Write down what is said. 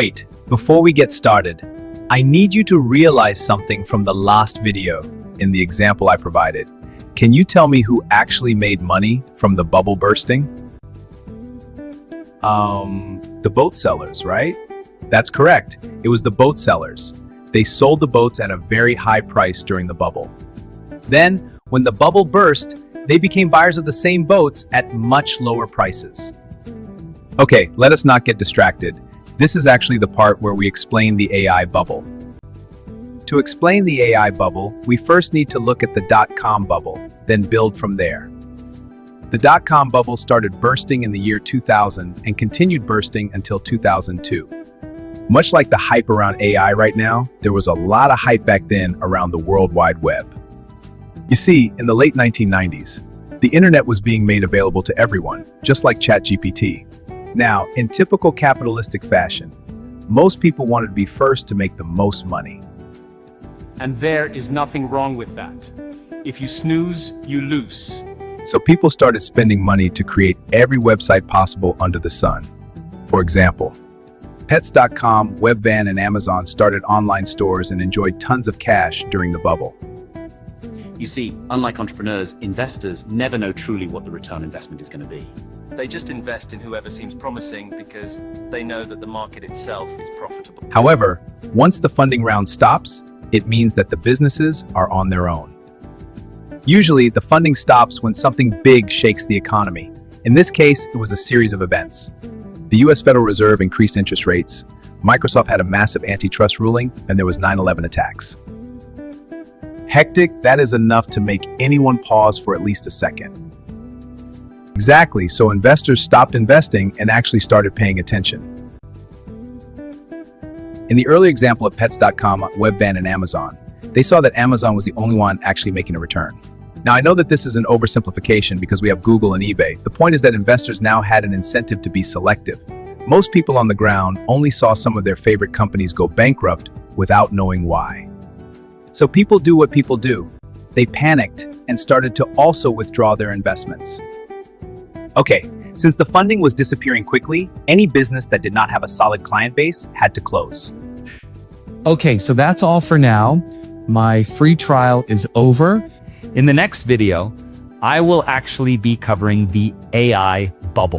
Wait, before we get started, I need you to realize something from the last video in the example I provided. Can you tell me who actually made money from the bubble bursting? The boat sellers, right? That's correct. It was the boat sellers. They sold the boats at a very high price during the bubble. Then, when the bubble burst, they became buyers of the same boats at much lower prices. Okay, let us not get distracted. This is actually the part where we explain the AI bubble. To explain the AI bubble, we first need to look at the dot-com bubble, then build from there. The dot-com bubble started bursting in the year 2000 and continued bursting until 2002. Much like the hype around AI right now, there was a lot of hype back then around the World Wide Web. You see, in the late 1990s, the internet was being made available to everyone, just like ChatGPT. Now, in typical capitalistic fashion, most people wanted to be first to make the most money. And there is nothing wrong with that. If you snooze, you lose. So people started spending money to create every website possible under the sun. For example, Pets.com, Webvan, and Amazon started online stores and enjoyed tons of cash during the bubble. You see, unlike entrepreneurs, investors never know truly what the return on investment is going to be. They just invest in whoever seems promising because they know that the market itself is profitable. However, once the funding round stops, it means that the businesses are on their own. Usually, the funding stops when something big shakes the economy. In this case, it was a series of events. The US Federal Reserve increased interest rates, Microsoft had a massive antitrust ruling, and there was 9/11 attacks. Hectic, that is enough to make anyone pause for at least a second. Exactly, so investors stopped investing and actually started paying attention. In the early example of Pets.com, Webvan, and Amazon, they saw that Amazon was the only one actually making a return. Now, I know that this is an oversimplification because we have Google and eBay. The point is that investors now had an incentive to be selective. Most people on the ground only saw some of their favorite companies go bankrupt without knowing why. So people do what people do. They panicked and started to also withdraw their investments. Okay, since the funding was disappearing quickly, any business that did not have a solid client base had to close. Okay, so that's all for now. My free trial is over. In the next video, I will actually be covering the AI bubble.